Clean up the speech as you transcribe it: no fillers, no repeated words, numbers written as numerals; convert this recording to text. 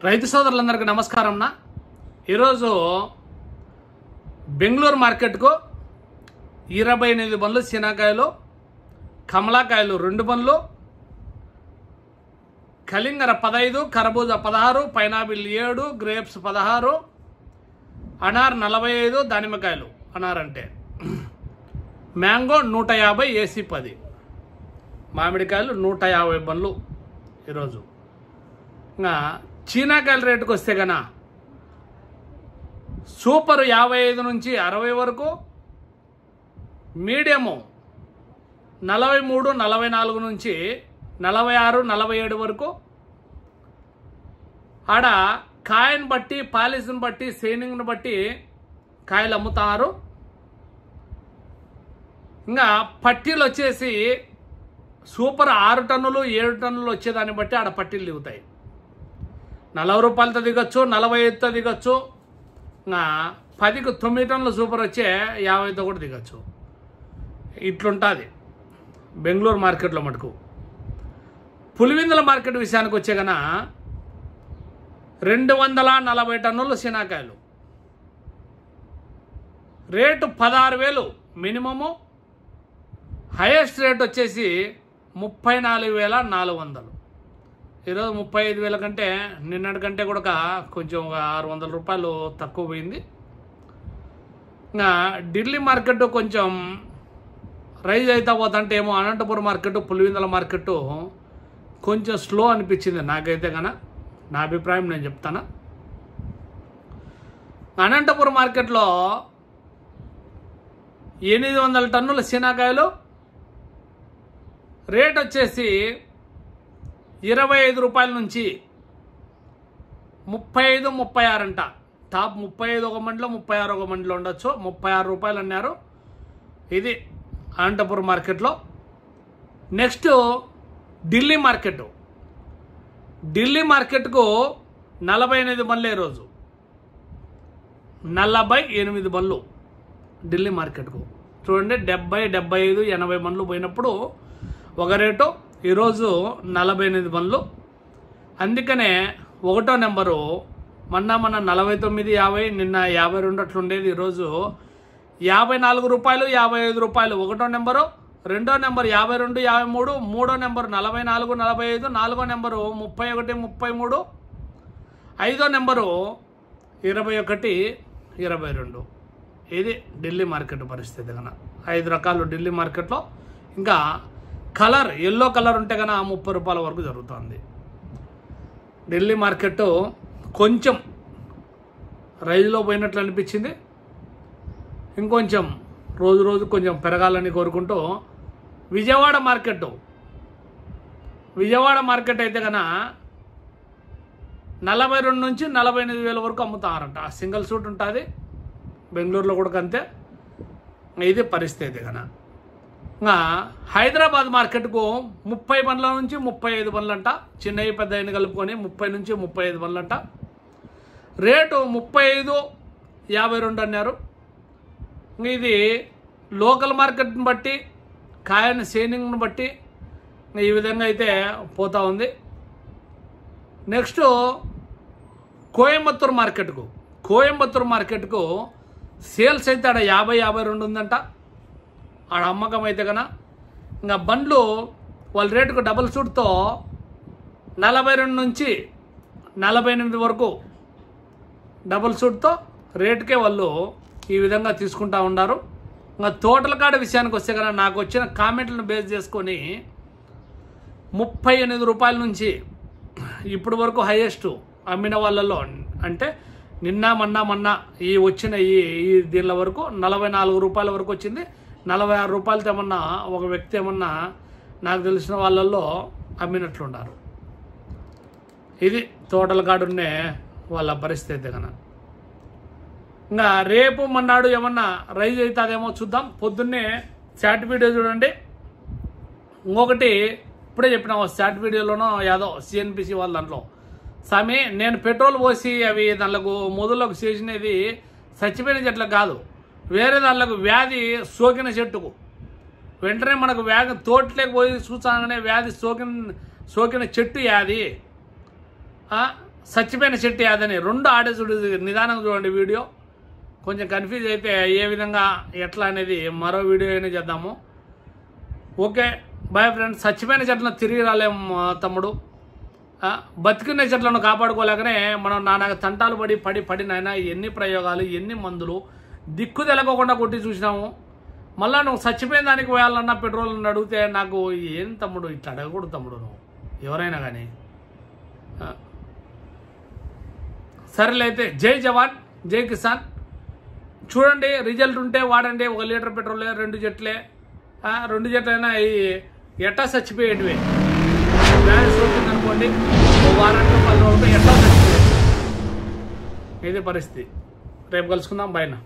రైతు సోదరులందరికీ నమస్కారం నా ఈరోజు బెంగళూరు మార్కెట్కు 28 బండ్లు శనగకాయలు, కమలాకాయలు 2 బండ్లు, కలింగర 15, కర్బూజా 16, పైనాపిల్ 7, గ్రేప్స్ 16, అనార్ 45, దానిమ్మకాయలు అనార్ అంటే మ్యాంగో 150, ఏసీ 10, మామిడికాయలు 150 బండ్లు ఈరోజు. ఇంకా చీనాకాయల రేటుకు వస్తే కన్నా సూపర్ 55 నుంచి 60 వరకు, మీడియము 43, 44 నుంచి 46, 47 వరకు. ఆడ కాయను బట్టి, పాలిస్ని బట్టి, సైనింగ్ని బట్టి కాయలు అమ్ముతారు. ఇంకా పట్టీలు వచ్చేసి సూపర్ 6 టన్నులు 7 టన్నులు వచ్చేదాన్ని బట్టి ఆడ పట్టీలు దిగుతాయి. 40 రూపాయలతో దిగొచ్చు, 45తో దిగొచ్చు. 10కి 9 టన్నులు సూపర్ వచ్చే 50తో కూడా దిగొచ్చు. ఇట్లుంటుంది బెంగళూరు మార్కెట్లో మటుకు. పులివెందుల మార్కెట్ విషయానికి వచ్చే కన్నా 240 టన్నులు శనగకాయలు రేటు 16,000 మినిమము. హైయెస్ట్ రేట్ వచ్చేసి 34,400. ఈరోజు 35,000 కంటే నిన్నటి కంటే కూడా కొంచెం 600 రూపాయలు తక్కువ పోయింది. ఇంకా ఢిల్లీ మార్కెట్ కొంచెం రైజ్ అవుతా పోతుంటే ఏమో అనంతపురం మార్కెట్, పులివెందుల మార్కెట్ కొంచెం స్లో అనిపించింది నాకైతే కన్నా. నా అభిప్రాయం నేను చెప్తాను. అనంతపురం మార్కెట్లో 800 టన్నుల శనగకాయలు రేట్ వచ్చేసి 25 రూపాయల నుంచి 35, 36 అంట. టాప్ 35 ఒక మండిలో, 36 ఒక మండిలో ఉండొచ్చు. 36 రూపాయలు అన్నారు. ఇది అనంతపురం మార్కెట్లో. Next Delhi market. ఢిల్లీ మార్కెట్కు 48 బండ్లు ఈరోజు. 48 బండ్లు ఢిల్లీ మార్కెట్కు. చూడండి, 70, 75, 80 బండ్లు పోయినప్పుడు ఒక రేటు, ఈరోజు 48 బండ్లు. అందుకనే 1వ నెంబరు మొన్న 49, 50, నిన్న 52 అట్లుండేది. ఈరోజు 54 రూపాయలు, 55 రూపాయలు 1వ నెంబరు. 2వ నెంబర్ 52, 53, 3వ నెంబరు 44, 45, 4వ నెంబరు 31, 33, 5వ నెంబరు 21, 22. ఇది ఢిల్లీ మార్కెట్ పరిస్థితి కన్నా. 5 రకాలు ఢిల్లీ మార్కెట్లో. ఇంకా కలర్ ఎల్లో కలర్ ఉంటే కన్నా 30 రూపాయల వరకు జరుగుతుంది. ఢిల్లీ మార్కెట్ కొంచెం రైజ్లో పోయినట్లు అనిపించింది. ఇంకొంచెం రోజు రోజు కొంచెం పెరగాలని కోరుకుంటూ విజయవాడ మార్కెట్ అయితే కన్నా 42 నుంచి 48,000 వరకు అమ్ముతారంట. సింగిల్ సూట్ ఉంటుంది. బెంగళూరులో కూడా అంతే. ఇది పరిస్థితి కన్నా. ఇంకా హైదరాబాద్ మార్కెట్కు 30 బండ్ల నుంచి 35 బండ్లంట. చిన్నవి పెద్దవి కలుపుకొని 30 నుంచి 35 బండ్లంట. రేటు 35, 52 అన్నారు. ఇది లోకల్ మార్కెట్ని బట్టి, కాయని సేనింగ్ని బట్టి ఈ విధంగా అయితే పోతూ ఉంది. నెక్స్ట్ కోయంబత్తూరు మార్కెట్కు సేల్స్ అయితే ఆడ 50, 52 ఉందంట. ఆడ అమ్మకం అయితే కన్నా. ఇంకా బండ్లు వాళ్ళ రేటుకు డబుల్ సూట్తో 42 నుంచి 48 వరకు డబుల్ సూట్తో రేటుకే వాళ్ళు ఈ విధంగా తీసుకుంటా ఉన్నారు. ఇంకా తోటల కాడ విషయానికి వస్తే కన్నా నాకు వచ్చిన కామెంట్లను బేస్ చేసుకొని 38 రూపాయల నుంచి ఇప్పుడు వరకు హైయెస్ట్ అమ్మిన వాళ్ళల్లో, అంటే నిన్న మొన్న ఈ వచ్చిన ఈ దీనిల వరకు 44 రూపాయల వరకు వచ్చింది. 46 రూపాయలతో ఏమన్నా ఒక వ్యక్తి ఏమన్నా నాకు తెలిసిన వాళ్ళల్లో అమ్మినట్లున్నారు. ఇది తోటల కాడున్నే వాళ్ళ పరిస్థితి కన్నా. ఇంకా రేపు మన్నాడు ఏమన్నా రైజ్ అవుతుందేమో చూద్దాం. పొద్దున్నే చాట్ వీడియో చూడండి. ఇంకొకటి ఇప్పుడే చెప్పిన చాట్ వీడియోలోనో యాదో సిఎన్పిసి వాళ్ళ దాంట్లో, స్వామి నేను పెట్రోల్ పోసి అవి దాంట్లోకి మొదల్లోకి చేసినది చచ్చిపోయిన చెట్లకు కాదు, వేరే దాంట్లోకి వ్యాధి సోకిన చెట్టుకు. వెంటనే మనకు వ్యాధి తోటలోకి పోయి చూసాగానే వ్యాధి సోకిన చెట్టు యాది చచ్చిపోయిన చెట్టు యాదని 2 ఆడే చూడు, నిదానంగా చూడండి వీడియో. కొంచెం కన్ఫ్యూజ్ అయితే ఏ విధంగా ఎట్లా అనేది మరో వీడియో అయినా చేద్దాము. Okay bye friends. చచ్చిపోయిన చెట్లను తిరిగి రాలేము తమ్ముడు. బతికిన చెట్లను కాపాడుకోలేకనే మనం నానా తంటాలు పడి నాయన ఎన్ని ప్రయోగాలు, ఎన్ని మందులు దిక్కు తెలకోకుండా కొట్టి చూసినాము. మళ్ళీ నువ్వు చచ్చిపోయిన దానికి పోయాలన్నా పెట్రోల్ అడిగితే నాకు ఏం తమ్ముడు ఇట్లా అడగకూడదు తమ్ముడు, నువ్వు ఎవరైనా కానీ. సరేలే అయితే జై జవాన్ జై కిసాన్. చూడండి రిజల్ట్ ఉంటే వాడండి. 1 లీటర్ పెట్రోలే, 2 చెట్లే, 2 చెట్లైనా ఎట్టా చచ్చిపోయేటివి. వ్యాధి సోకింది అనుకోండి, వారానికి 10 రోజులతో ఎట్టా చచ్చిపోయేది. ఇది పరిస్థితి. రేపు కలుసుకుందాం. బాయ్ నా.